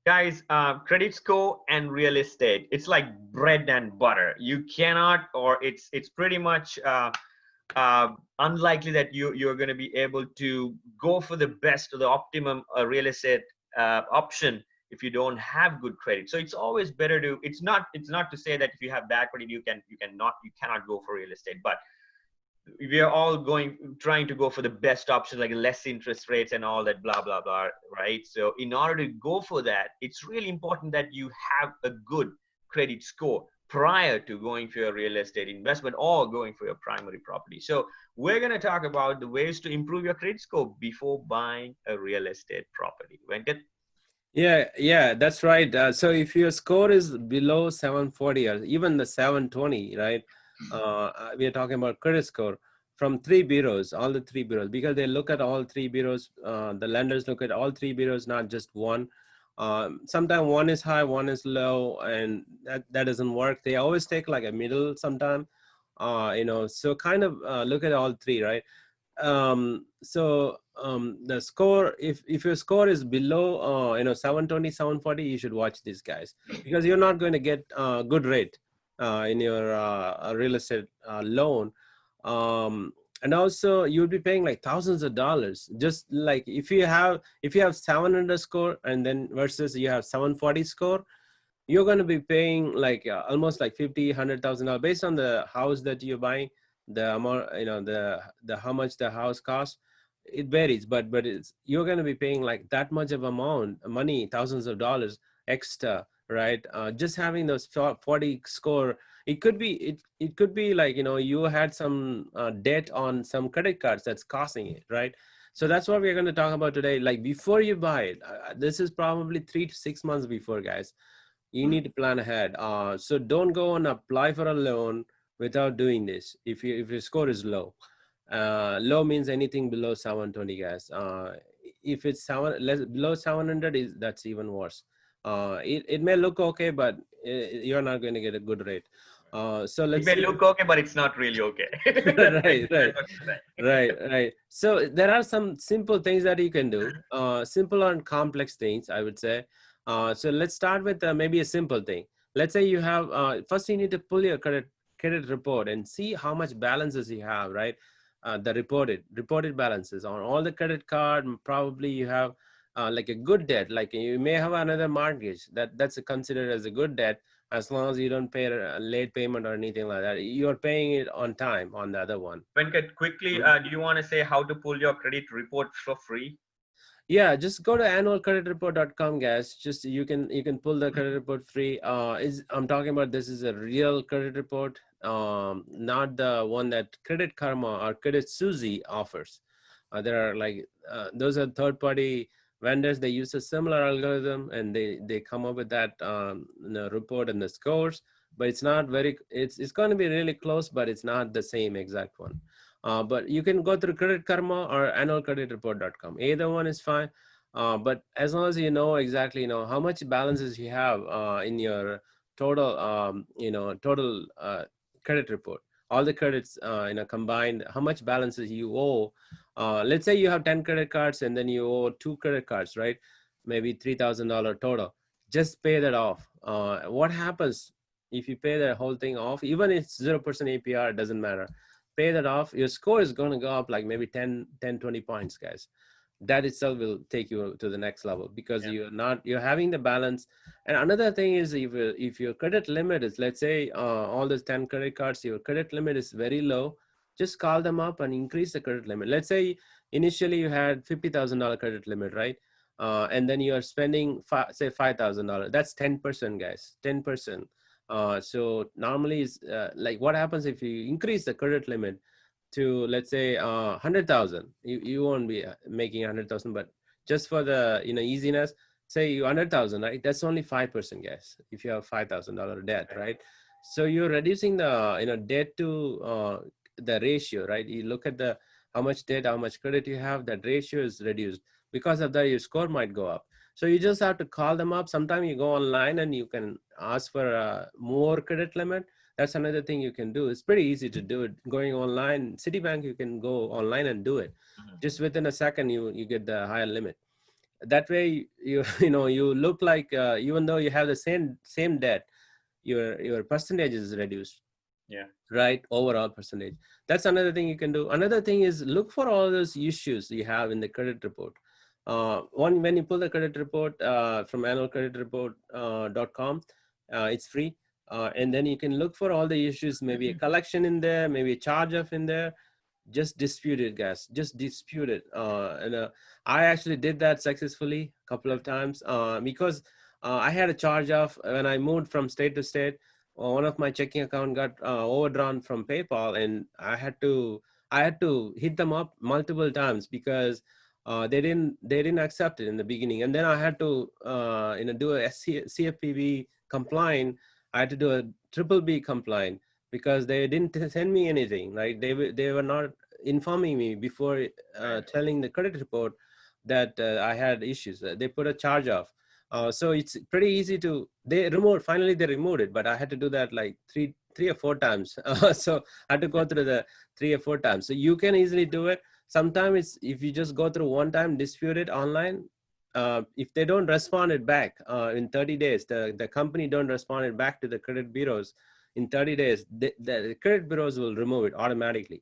Guys, credit score and real estate, it's like bread and butter. You cannot, or it's pretty much unlikely that you're going to be able to go for the best or the optimum real estate option if you don't have good credit. So it's always better to, it's not to say that if you have bad credit you cannot go for real estate, but we are all trying to go for the best option, like less interest rates and all that blah blah blah, right? So in order to go for that, it's really important that you have a good credit score prior to going for your real estate investment or going for your primary property. So we're going to talk about the ways to improve your credit score before buying a real estate property. Venkat? Yeah, that's right. So if your score is below 740 or even the 720, right? We are talking about credit score from three bureaus, all the three bureaus, because they look at all three bureaus. The lenders look at all three bureaus, not just one. Sometimes one is high, one is low, and that doesn't work. They always take like a middle sometime, so kind of look at all three, right? The score, if your score is below 720 740, you should watch these guys, because you're not going to get a good rate in your real estate loan. And also you'll be paying like thousands of dollars, just like if you have 700 score and then versus you have 740 score, you're going to be paying like almost like $50,000-$100,000 based on the house that you're buying. The amount, the how much the house costs, it varies, but it's, you're going to be paying like that much of amount money, thousands of dollars extra, right? Just having those 40 score, it could be like, you had some debt on some credit cards that's causing it, right? So that's what we're going to talk about today. Like before you buy it, this is probably 3 to 6 months before, guys. You need to plan ahead. So don't go and apply for a loan without doing this. If your score is low, low means anything below 720, guys. If it's below 700, that's even worse. It may look okay, but you're not going to get a good rate. So It let's may see. look okay, but it's not really okay. Right, right. So there are some simple things that you can do, simple and complex things, I would say. So let's start with maybe a simple thing. Let's say you have, first you need to pull your credit report and see how much balances you have, right? The reported balances on all the credit card. Probably you have like a good debt, like you may have another mortgage that's considered as a good debt, as long as you don't pay a late payment or anything like that. You're paying it on time on the other one. Venkat, quickly, do you want to say how to pull your credit report for free? Yeah, just go to annualcreditreport.com, guys. Just you can pull the credit report free. I'm talking about, this is a real credit report, not the one that Credit Karma or Credit Suzy offers. There are like those are third party vendors. They use a similar algorithm and they come up with that report and the scores, but it's not very. It's going to be really close, but it's not the same exact one. But you can go through Credit Karma or annualcreditreport.com. Either one is fine. But as long as you know exactly, how much balances you have in your total, total credit report, all the credits, combined, how much balances you owe. Let's say you have 10 credit cards and then you owe 2 credit cards, right? Maybe $3,000 total. Just pay that off. What happens if you pay the whole thing off? Even if it's 0% APR, it doesn't matter. Pay that off, your score is going to go up like maybe 20 points, guys. That itself will take you to the next level, because you're having the balance. And another thing is, if your credit limit is, let's say all those 10 credit cards, your credit limit is very low, just call them up and increase the credit limit. Let's say initially you had $50,000 credit limit, right? And then you are spending say $5,000. That's 10%, guys. 10%. So normally it's like, what happens if you increase the credit limit to, let's say 100,000? You won't be making 100,000, but just for the easiness, say you 100,000, right? That's only 5%, guys. If you have $5,000 debt, right? So you're reducing the debt to the ratio, right? You look at the how much debt, how much credit you have, that ratio is reduced. Because of that, your score might go up. So you just have to call them up. Sometimes you go online and you can ask for a more credit limit. That's another thing you can do. It's pretty easy to do it. Going online, Citibank, you can go online and do it. Just within a second, you get the higher limit. That way you you know you look like even though you have the same debt, your percentage is reduced, Yeah. right? Overall percentage. That's another thing you can do. Another thing is look for all those issues you have in the credit report. One, when you pull the credit report from annualcreditreport.com, it's free. And then you can look for all the issues, maybe a collection in there, maybe a charge off in there. Just dispute it, guys. Just dispute it. And I actually did that successfully a couple of times because I had a charge off when I moved from state to state. One of my checking account got overdrawn from PayPal, and I had to hit them up multiple times because they didn't accept it in the beginning, and then I had to do a CFPB compliant. I had to do a triple B compliant because they didn't send me anything, right? They were not informing me before telling the credit report that I had issues. They put a charge off. So it's pretty easy to, finally they removed it, but I had to do that like three or four times. So I had to go through the 3 or 4 times. So you can easily do it. Sometimes if you just go through one time, dispute it online, if they don't respond it back in 30 days, the company don't respond it back to the credit bureaus in 30 days, the credit bureaus will remove it automatically.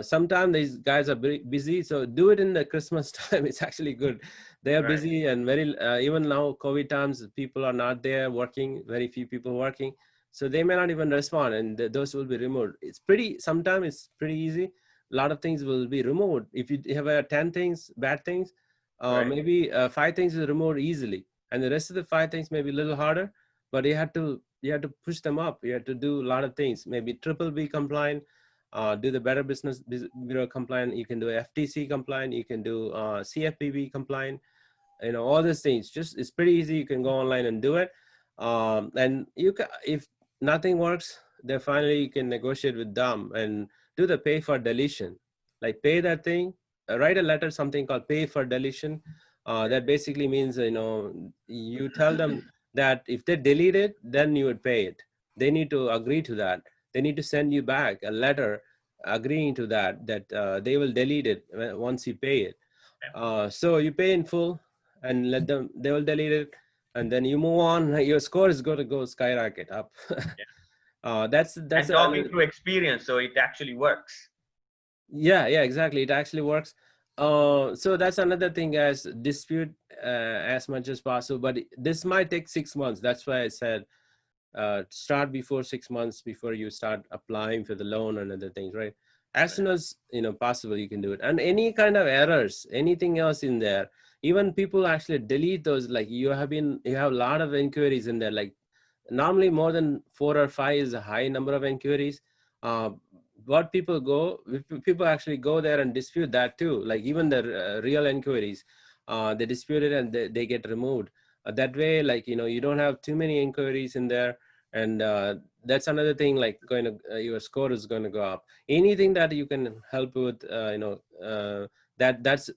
Sometimes these guys are busy, so do it in the Christmas time. It's actually good. They are Right. busy and very, even now COVID times, people are not there working, very few people working. So they may not even respond, and those will be removed. Sometimes it's pretty easy. A lot of things will be removed. If you have 10 things, bad things, Right. maybe 5 things is removed easily. And the rest of the 5 things may be a little harder, but you have to push them up. You have to do a lot of things, maybe triple B compliant, do the Better Business Bureau compliant. You can do FTC compliant. You can do CFPB compliant. All these things. Just it's pretty easy. You can go online and do it. And you can, if nothing works, then finally you can negotiate with them and do the pay for deletion. Like pay that thing. Write a letter, something called pay for deletion. That basically means you tell them that if they delete it, then you would pay it. They need to agree to that. They need to send you back a letter agreeing to that they will delete it once you pay it. So you pay in full and they will delete it, and then you move on. Your score is going to go skyrocket up. Yeah. That's And talking through experience, so it actually works. Yeah, exactly. It actually works. So that's another thing, guys. Dispute as much as possible, but this might take 6 months. That's why I said start before 6 months before you start applying for the loan and other things, right? As soon as possible, you can do it. And any kind of errors, anything else in there, even people actually delete those. Like you have a lot of inquiries in there. Like normally more than 4 or 5 is a high number of inquiries. Uh, what people actually go there and dispute that too. Like even the real inquiries, they dispute it and they get removed. That way, like you don't have too many inquiries in there, and that's another thing. Like your score is going to go up. Anything that you can help with, that's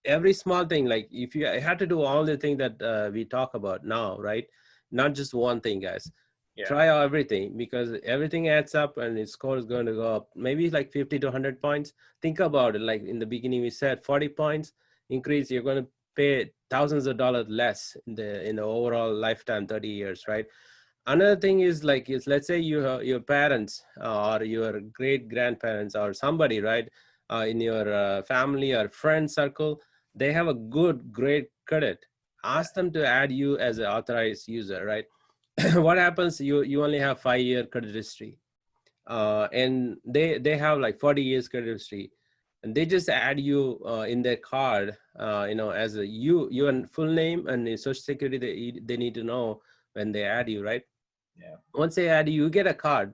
every small thing. Like if you had to do all the things that we talk about now, right? Not just one thing, guys. Yeah. Try out everything, because everything adds up and its score is going to go up. Maybe like 50 to 100 points. Think about it. Like in the beginning, we said 40 points increase, you're going to pay thousands of dollars less in the overall lifetime, 30 years, right? Another thing is like, let's say your parents or your great grandparents or somebody, right, in your family or friend circle, they have a great credit. Ask them to add you as an authorized user, right? What happens, you only have 5-year credit history, and they have like 40 years credit history, and they just add you in their card, as your full name and your social security. They need to know when they add you, right? Yeah. Once they add you, you get a card,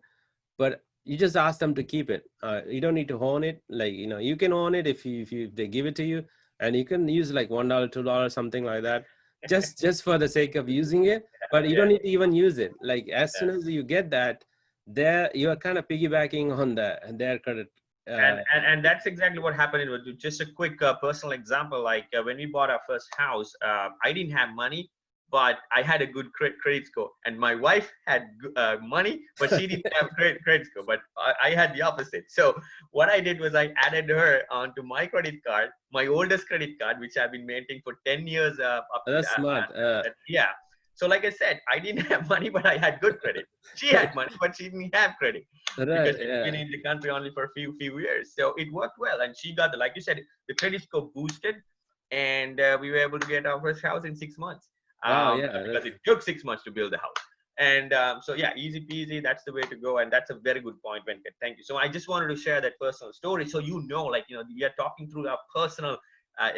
but you just ask them to keep it. You don't need to own it. Like you can own it if they give it to you, and you can use like $1, $2, something like that, just for the sake of using it. But you Yeah. don't need to even use it. Like as Yeah. soon as you get that, there you are kind of piggybacking on their credit. And that's exactly what happened. Just a quick personal example. Like when we bought our first house, I didn't have money, but I had a good credit score. And my wife had money, but she didn't have credit score. But I had the opposite. So what I did was I added her onto my credit card, my oldest credit card, which I've been maintaining for 10 years up to That's smart. yeah. So like I said, I didn't have money, but I had good credit. She had money, but she didn't have credit because Right. she's been Yeah. in the country only for a few years. So it worked well, and she got like you said, the credit score boosted, and we were able to get our first house in 6 months. Wow. Yeah. Because it took 6 months to build the house. And so yeah, easy peasy. That's the way to go, and that's a very good point, Venkat. Thank you. So I just wanted to share that personal story, so like we are talking through our personal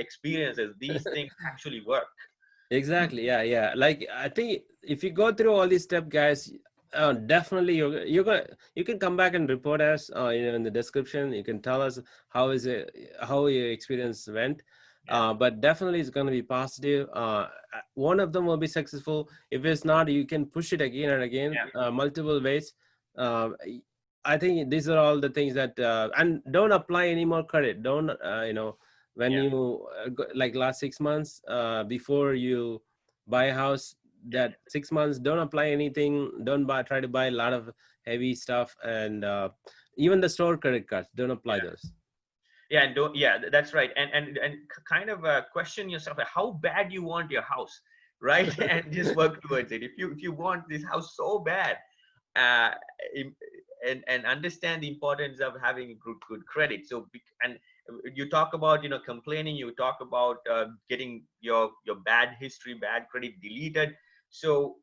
experiences. These things actually work. Exactly. Yeah. Yeah. Like I think if you go through all these steps, guys, definitely you can come back and report us. In the description, you can tell us how your experience went. Yeah. But definitely it's going to be positive. One of them will be successful. If it's not, you can push it again and again, multiple ways. I think these are all the things that and don't apply any more credit. Don't when Yeah. you like last 6 months before you buy a house, that 6 months don't apply anything. Don't try to buy a lot of heavy stuff, and even the store credit cards, don't apply those. Yeah, and don't, yeah, that's right. And kind of question yourself how bad you want your house, right? And just work towards it. If you want this house so bad, uh, and understand the importance of having good credit. So and you talk about complaining. You talk about getting your bad history, bad credit deleted. So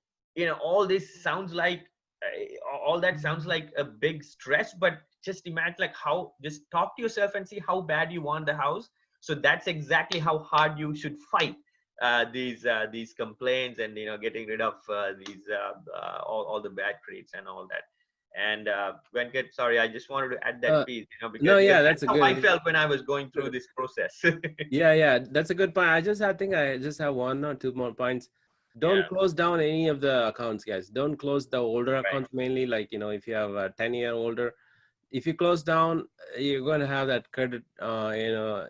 all this sounds like all that sounds like a big stress, but just imagine like how just talk to yourself and see how bad you want the house. So that's exactly how hard you should fight these complaints, and getting rid of these all the bad credits and all that. And Venkat, sorry, I just wanted to add that piece, No, because yeah, that's that's a how I good. felt when I was going through this process. Yeah, yeah, that's a good point. I think I just have one or two more points. Don't Yeah, close down any of the accounts, guys. Don't close the older right. accounts, mainly, like if you have a 10-year older. If you close down, you're going to have that credit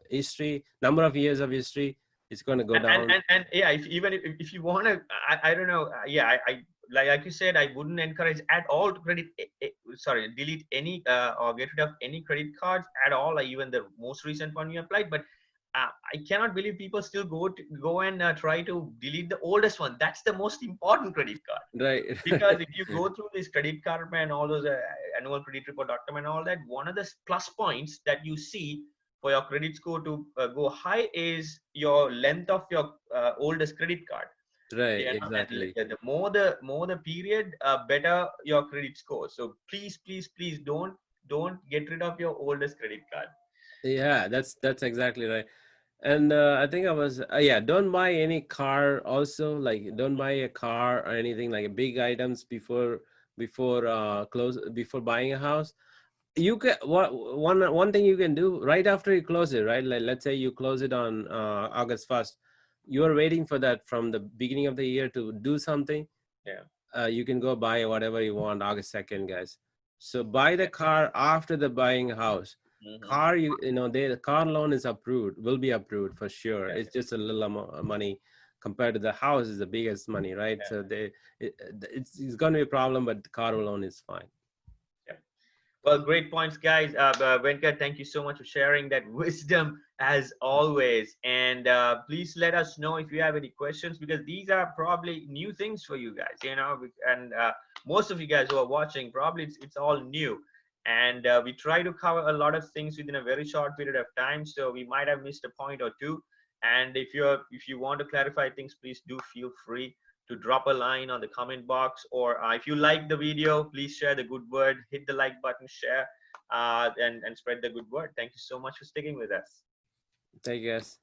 history, number of years of history, it's going to go down. And yeah, even if you want to, I don't know, yeah, I like you said, I wouldn't encourage at all to sorry, delete any or get rid of any credit cards at all, like even the most recent one you applied. But I cannot believe people still go and try to delete the oldest one. That's the most important credit card. Right. Because if you go through this credit card and all those annual credit report.com and all that, one of the plus points that you see for your credit score to go high is your length of your oldest credit card. Right, And exactly. the more the period, better your credit score. So please don't get rid of your oldest credit card. Yeah, that's exactly right. And I think I was yeah, don't buy any car also, like don't buy a car or anything like big items before buying a house. You can one thing you can do right after you close it, right? Like let's say you close it on August 1st. You're waiting for that from the beginning of the year to do something. Yeah. You can go buy whatever you want August 2nd, guys. So buy the car after the buying house. Mm-hmm. Car, the car loan is approved, will be approved for sure. Yeah. It's just a little money compared to the house is the biggest money, right? Yeah. So it's going to be a problem, but the car loan is fine. Yeah. Well, great points, guys. Venkat, thank you so much for sharing that wisdom as always. And please let us know if you have any questions, because these are probably new things for you guys, and most of you guys who are watching, probably it's all new. And we try to cover a lot of things within a very short period of time. So we might have missed a point or two. And if you want to clarify things, please do feel free to drop a line on the comment box, or if you like the video, please share the good word, hit the like button, share, and spread the good word. Thank you so much for sticking with us. Thank you, guys.